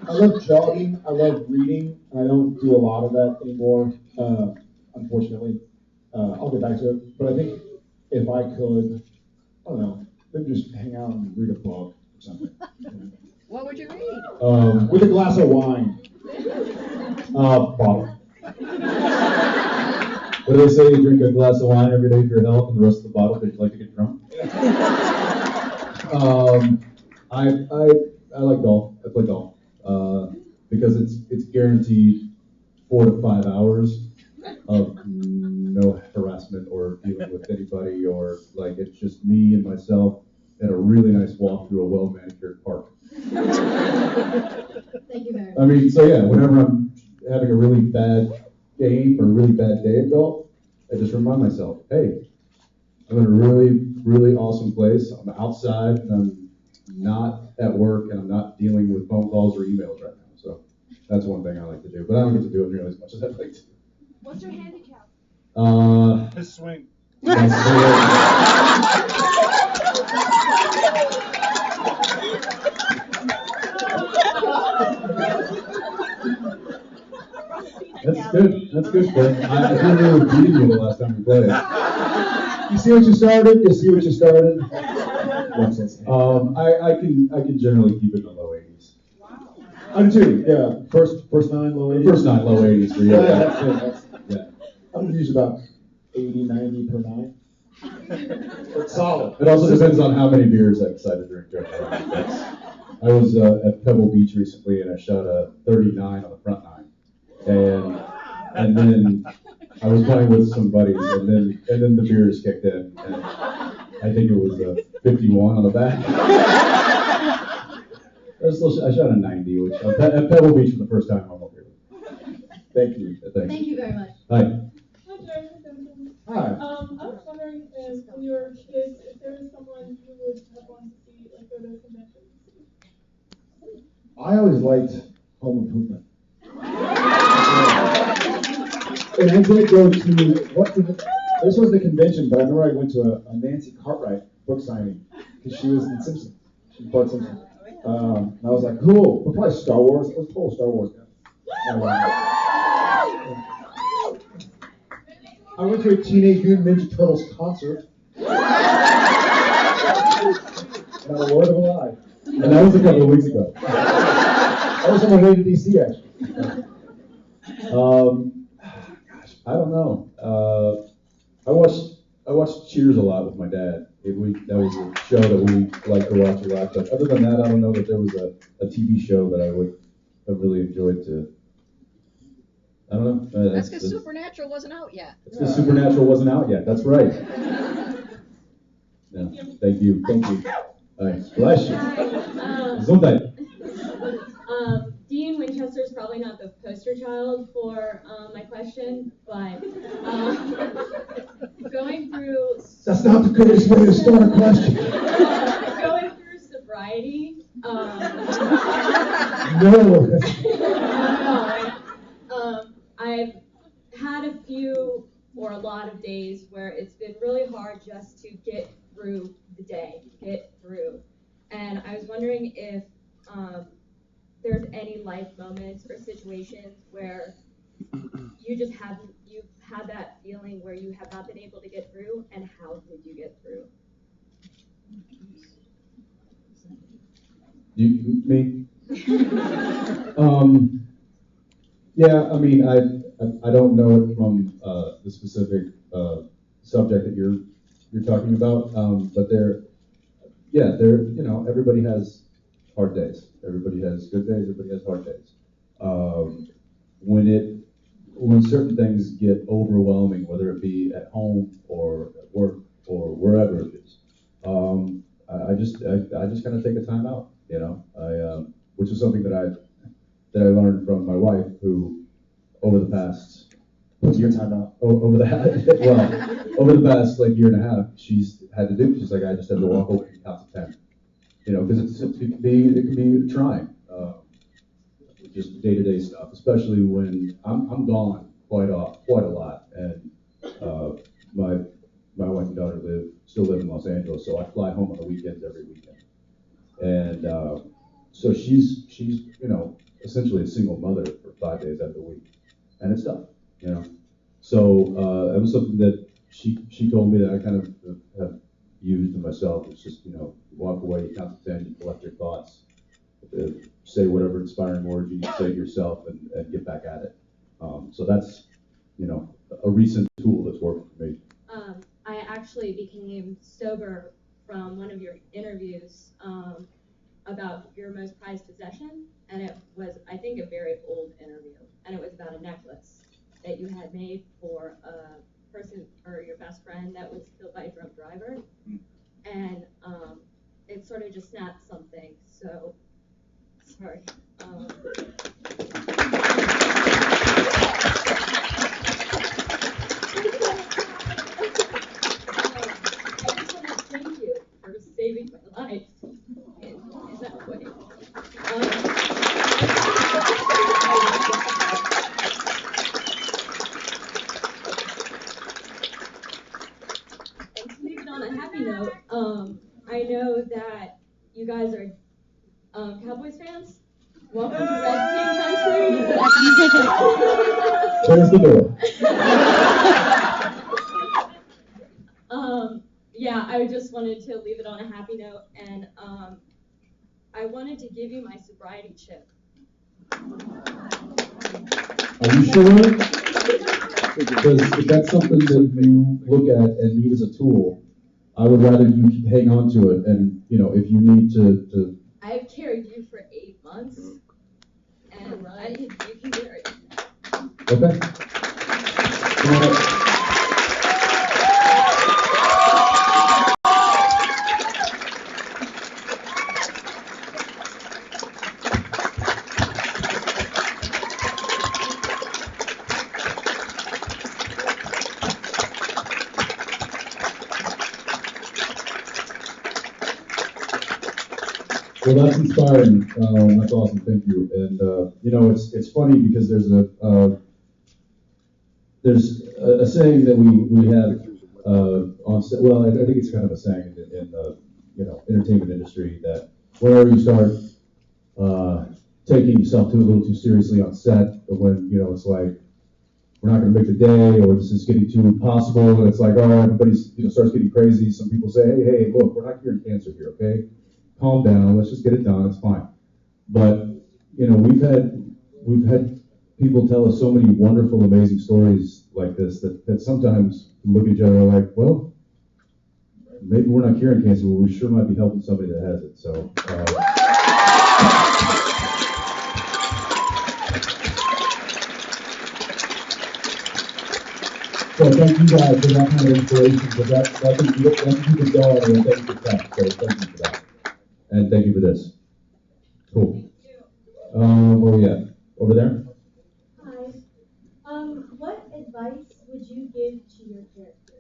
I love jogging. I love reading. I don't do a lot of that anymore, unfortunately. I'll get back to it. But I think if I could, I don't know, maybe just hang out and read a book or something. What would you read? With a glass of wine. Bottle. What do they say? You drink a glass of wine every day for your health, and the rest of the bottle because you like to get drunk. I like golf. I play golf because it's guaranteed 4 to 5 hours of no harassment or dealing with anybody, or like it's just me and myself and a really nice walk through a well manicured park. Thank you very much. I mean, so yeah, whenever I'm having a really bad game or a really bad day of golf, I just remind myself, hey, I'm in a really, really awesome place. I'm outside and I'm not at work and I'm not dealing with phone calls or emails right now. So that's one thing I like to do, but I don't get to do it nearly as much as I'd like to. What's your handicap? His swing. That's good. That's good, Ben. I didn't really beat you the last time we played. You see what you started? You see what you started? I can generally keep it in the low 80s. I do too. Yeah, first 9, low 80s. First 9, low 80s for you. Yeah, that's it. Yeah. I'm usually about 80, 90 per 9. It's solid. It also depends on how many beers I decided to drink during the night. I was at Pebble Beach recently, and I shot a 39 on the front 9, and then I was playing with some buddies, and then the beers kicked in, and I think it was a 51 on the back. I shot a 90, which at Pebble Beach for the first time I'm okay with. Thank you. Thank you very much. Hi. Hi, Jared. Jensen. Hi. I was wondering if when you were kids, if there was someone you would have wanted to see, like go to a convention to see. I always liked Home Improvement. And I did go to, this was the convention, but I remember I went to a Nancy Cartwright book signing, because she was in Simpsons. She was Bart Simpson. And I was like, cool. But probably Star Wars. It was total Star Wars. I went to a Teenage Mutant Ninja Turtles concert. Not a word of a lie. And that was a couple of weeks ago. I was on my way to DC, actually. Gosh, I don't know. I watched Cheers a lot with my dad. That was a show that we liked to watch a lot. But other than that, I don't know that there was a TV show that I would have really enjoyed to. I don't know. That's because Supernatural wasn't out yet. It's because Supernatural wasn't out yet. That's right. Yeah. Thank you. All right. Bless you. Gesundheit. Dean Winchester is probably not the poster child for my question, but going through. That's not the greatest way to start a question. Going through sobriety. No. I've had a few or a lot of days where it's been really hard just to get through the day, And I was wondering if there's any life moments or situations where you've had that feeling where you have not been able to get through, and how did you get through? Me? Yeah, I mean, I don't know it from the specific subject that you're talking about, but everybody has hard days. Everybody has good days. Everybody has hard days. When certain things get overwhelming, whether it be at home or at work or wherever it is, I just kind of take a time out, which is something that I learned from my wife, who over the past What's your time out? over the past like year and a half, she's had to do. She's like, I just had to walk over and count to 10, because it can be trying, just day-to-day stuff, especially when I'm gone quite a lot, and my wife and daughter still live in Los Angeles, so I fly home on the weekends every weekend, and so she's essentially a single mother for 5 days out of the week, and it's tough, So it was something that she told me that I kind of have used in myself. It's just walk away, you count to 10, you collect your thoughts, say whatever inspiring words you need to say to yourself, and get back at it. So that's a recent tool that's working for me. I actually became sober from one of your interviews about your most prized possession, and it was, I think, a very old interview, and it was about a necklace that you had made for a person or your best friend that was killed by a drunk driver, and it sort of just snapped something. So, sorry. I just want to thank you for saving my life in that way. And to leave it on a happy note, I know that you guys are Cowboys fans. Welcome to Red King Country. There's the door. Yeah, I just wanted to leave it on a happy note, and I wanted to give you my sobriety chip. Are you sure? Because if that's something that you look at and need as a tool, I would rather you hang on to it. And if you need to. I've carried you for 8 months, and you can carry it. Okay. Well, that's inspiring. That's awesome. Thank you. And it's funny because there's a saying that we have on set. Well, I think it's kind of a saying in the entertainment industry that whenever you start taking yourself a little too seriously on set, when it's like we're not going to make the day, or this is getting too impossible, and it's like, oh, everybody's starts getting crazy. Some people say, hey, look, we're not curing cancer here, okay? Calm down. Let's just get it done. It's fine. But we've had people tell us so many wonderful, amazing stories like this that sometimes we look at each other and like, well, maybe we're not curing cancer, but we sure might be helping somebody that has it. So. So thank you guys for that kind of inspiration, because that's keep it going, and thank you for that. So thank you for that. And thank you for this. Cool. Where are we at? Over there? Hi. What advice would you give to your character?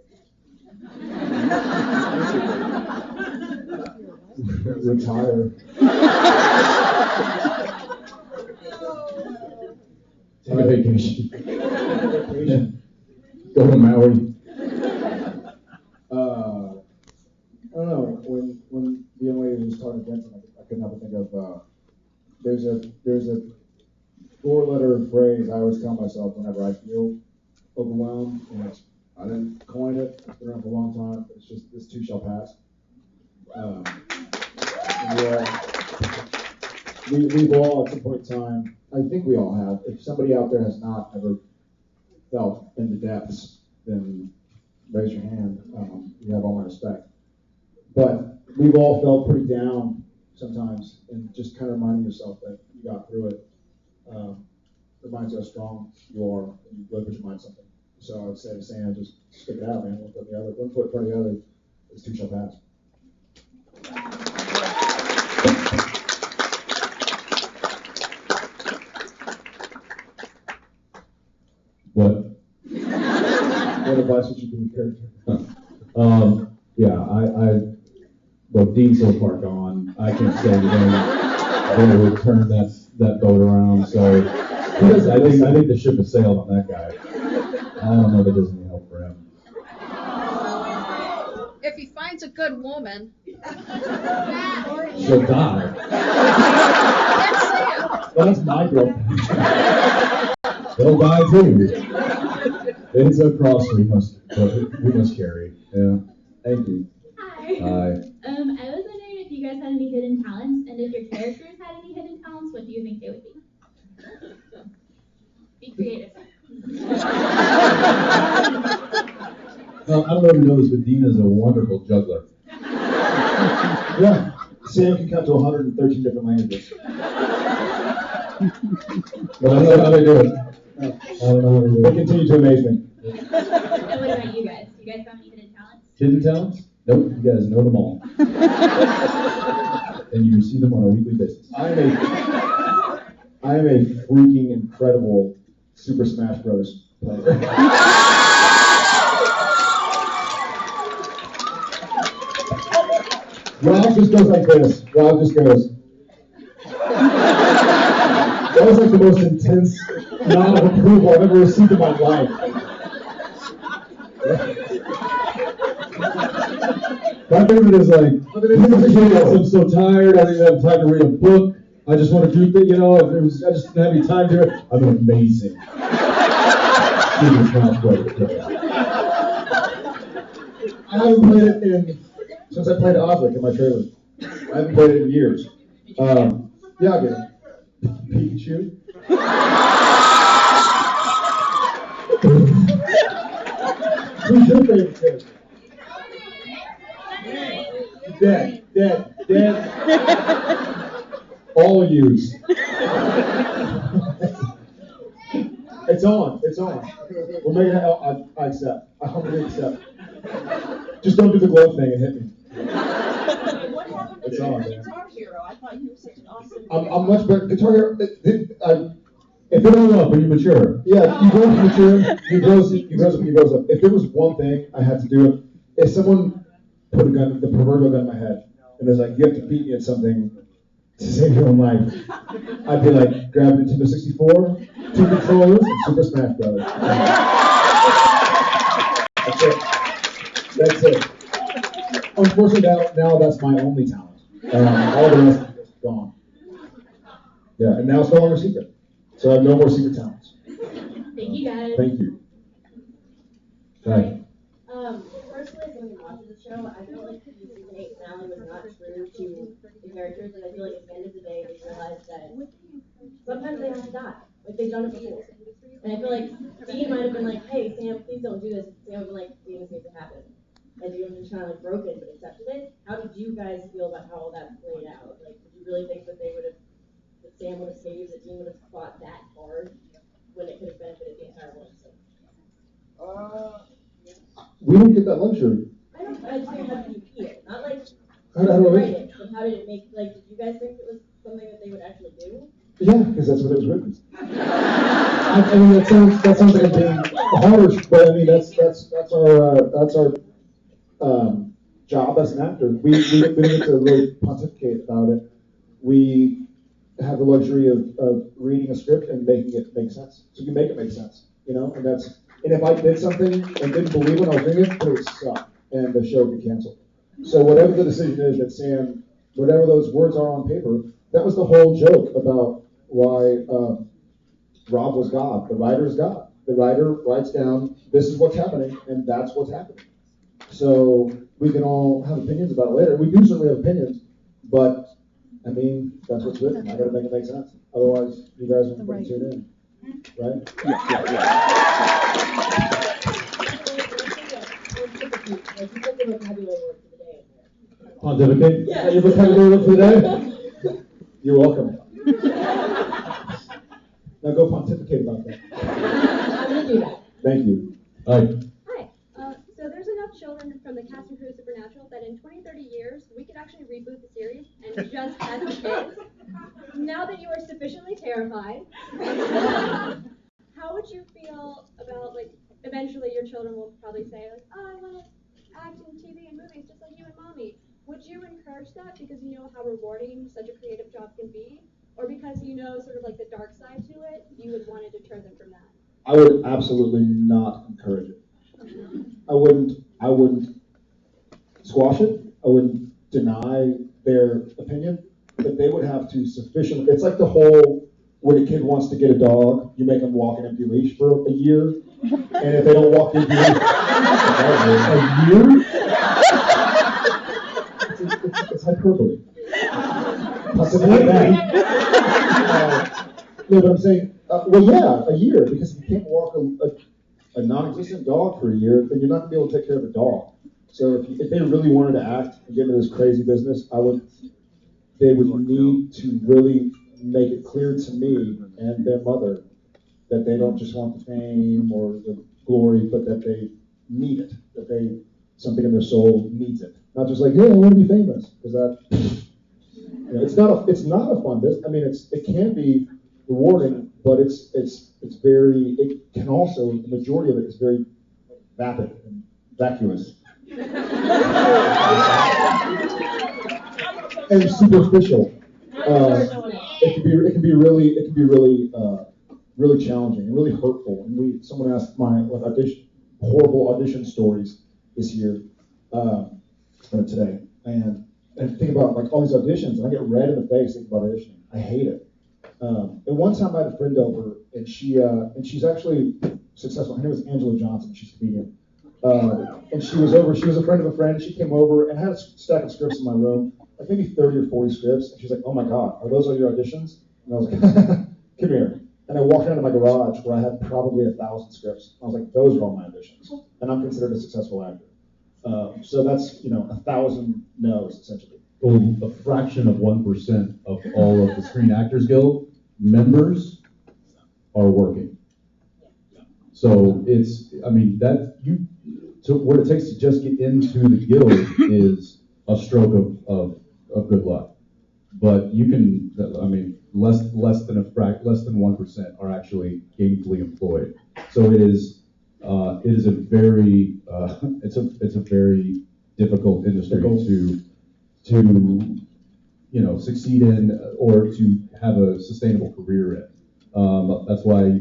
Retire. Take a vacation. Go to Maui. I don't know. When the young lady was talking to Jensen, I couldn't help but think of there's a 4-letter phrase I always tell myself whenever I feel overwhelmed, and I didn't coin it. It's been around for a long time. It's just this too shall pass. We've all at some point in time, I think we all have. If somebody out there has not ever felt in the depths, then raise your hand. You have all my respect. But we've all felt pretty down sometimes, and just kind of reminding yourself that you got through it reminds you how strong you are, and you really put your mind to something. So I would say to Sam, just stick it out, man. One foot in front of the other. This too shall pass. What? What advice would you give your character? Well, Dean's so far gone. I can't say anything. They would turn that boat around. So I think the ship has sailed on that guy. I don't know that there's any help for him. If he finds a good woman, She'll die. Well, that's my girlfriend. They'll die too. It's a cross we must carry. Yeah. Thank you. Hi. I was wondering if you guys had any hidden talents, and if your characters had any hidden talents, what do you think they would be? Be creative. I don't know if you know this, but Dean is a wonderful juggler. Yeah. Sam can count to 113 different languages. But I don't know how they do it. I don't know how they do it. They continue to amaze me. And what about you guys? Do you guys have any hidden talents? Hidden talents? Nope, you guys know them all. And you receive them on a weekly basis. I am a freaking incredible Super Smash Bros. player. Rob just goes like this. Rob just goes. That was like the most intense nod of approval I've ever received in my life. My favorite is like, I'm so tired, I don't even have time to read a book. I just want to do things, I just didn't have any time to do it. I'm amazing. I haven't played it since I played Osric in my trailer. I haven't played it in years. Yeah, I'll get it. Pikachu. Who's your favorite character? Dead. All use. It's on. We'll make it. I accept. I humbly accept. Just don't do the glove thing and hit me. What happened to It's the on, man. Guitar Hero? I thought you were such an awesome. I'm much better. Guitar Hero. If it went up, when you mature. Yeah, you grow up mature. He grows up. If there was one thing I had to do, if someone put the proverbial gun in my head, and was like, you have to beat me at something to save your own life, I'd be like, grab Nintendo 64, 2 controllers, and Super Smash Brothers. That's it. Unfortunately, now that's my only talent. All the rest is just gone. Yeah, and now it's no longer secret. So I have no more secret talents. Thank you, guys. Thank you. Right. Personally, as someone who watches the show, I feel like the season 8 finale was not true to the characters. Like, I feel like at the end of the day, they realized that sometimes they have to die. Like, they've done it before. And I feel like Dean might have been like, hey, Sam, please don't do this. Sam would have been like, Dean, this needs to happen. And Dean would have been kind of like broken, but accepted it. How did you guys feel about how all that played out? Like, did you really think that that Sam would have saved, that Dean would have fought that hard when it could have benefited the entire world? We didn't get that luxury. I just mean, how did you feel? Not like How do I write rate it, but how did it make, like, did you guys think it was something that they would actually do? Yeah, because that's what it was written. I mean, that sounds like I'm being harsh, but I mean that's our job as an actor. We don't get to really pontificate about it. We have the luxury of reading a script and making it make sense. So you make it make sense, and if I did something and didn't believe when I was doing it, it would suck, and the show would get canceled. So whatever the decision is that Sam, whatever those words are on paper, that was the whole joke about why Rob was God. The writer is God. The writer writes down, this is what's happening, and that's what's happening. So we can all have opinions about it later. We do certainly have opinions, but I mean, that's what's written. I got to make it make sense. Otherwise, you guys won't tune in, right? Pontificate? Yeah. Your vocabulary word for the day? You're welcome. Now go pontificate about that. I'm going to do that. Thank you. Hi. So there's enough children from the cast and crew of Supernatural that in 20, 30 years, we could actually reboot the series and just have the kids. Now that you are sufficiently terrified, how would you feel about, like, eventually your children will probably say, like, oh, I want to act in TV and movies just like you and mommy. Would you encourage that because you know how rewarding such a creative job can be? Or because you know sort of like the dark side to it, you would want to deter them from that? I would absolutely not encourage it. I wouldn't squash it. I wouldn't deny their opinion, but they would have to sufficiently. It's like the whole when a kid wants to get a dog, you make them walk an empty leash for a year, and if they don't walk the empty leash, a year? It's hyperbole. Possibly that. No, but I'm saying, well, yeah, a year, because if you can't walk a non-existent dog for a year, then you're not going to be able to take care of a dog. So if they really wanted to act and get into this crazy business, they would need to really make it clear to me and their mother that they don't just want the fame or the glory, but that they need it, that something in their soul needs it. Not just like, hey, I want to be famous, because that, it's not a fun business. I mean, it can be rewarding, but it can also, the majority of it is very vapid and vacuous. And superficial. It can be really challenging and really hurtful. And someone asked my horrible audition stories this year, today, and think about like all these auditions, and I get red in the face thinking about auditioning. I hate it. And one time I had a friend over, and she's actually successful. Her name is Angela Johnson. She's a comedian. And she was over. She was a friend of a friend. She came over and had a stack of scripts in my room, like maybe 30 or 40 scripts. And she's like, "Oh my God, are those all your auditions?" And I was like, "Come here." And I walked into my garage where I had probably 1,000 scripts. I was like, those are all my auditions. And I'm considered a successful actor. So that's, 1,000 no's, essentially. Well, a fraction of 1% of all of the Screen Actors Guild members are working. So what it takes to just get into the guild is a stroke of good luck. But you can, less than 1% are actually gainfully employed. So it is a very it's a very difficult industry to succeed in or to have a sustainable career in. That's why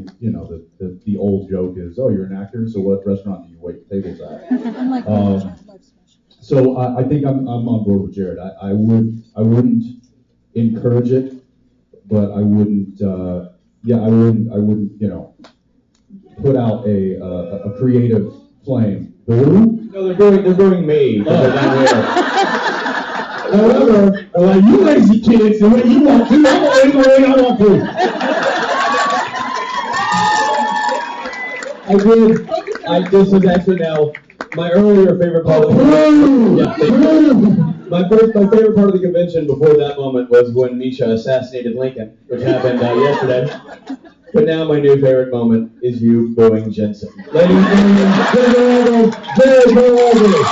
the old joke is, oh, you're an actor, so what restaurant do you wait tables at? So I think I'm on board with Jared. I wouldn't encourage it, but I wouldn't put out a creative flame. Boo? No, they're doing me. However, you lazy kids, the way you want to, I'm the way I want to. This is actually now my earlier favorite part of the my favorite part of the convention before that moment was when Misha assassinated Lincoln, which happened yesterday. But now my new favorite moment is you booing Jensen. Ladies and gentlemen, Jared Padalecki.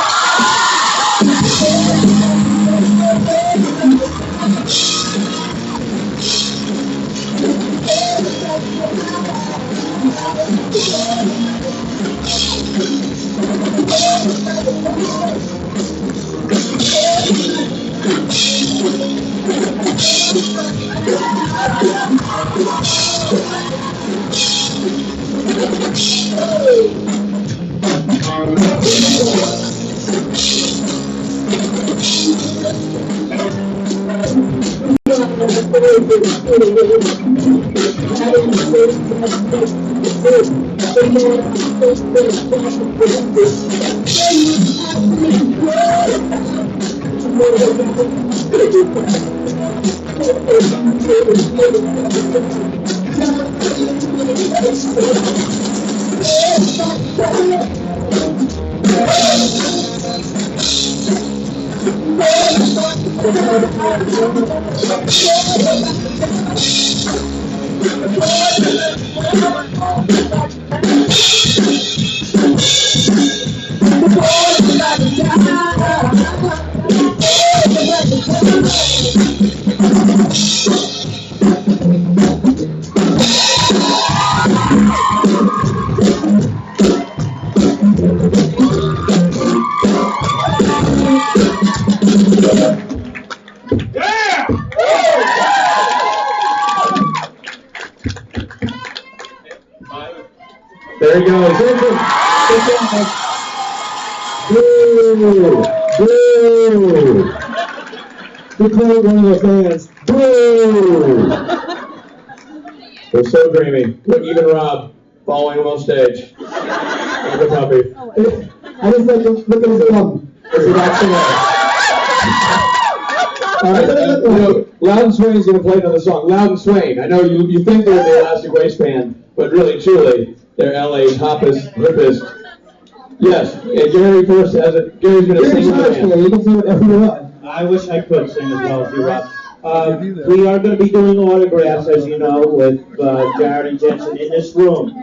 There he goes. Boo! Boo! Declare one of the fans. Boo! They're so dreamy. Even Rob following him on stage. Like a puppy. I just like to look at his thumb. As he walks away. Loud and Swain's going to play another song. Loud and Swain. I know you think they're the Elastic Waistband, but really, truly, they're LA's hoppest, hippest. Yes, and Gary first has it. Gary's going to sing with the band. You can sing whatever you want. I wish I could sing as well as you, Rob. We are going to be doing autographs, as you know, with Jared and Jensen in this room.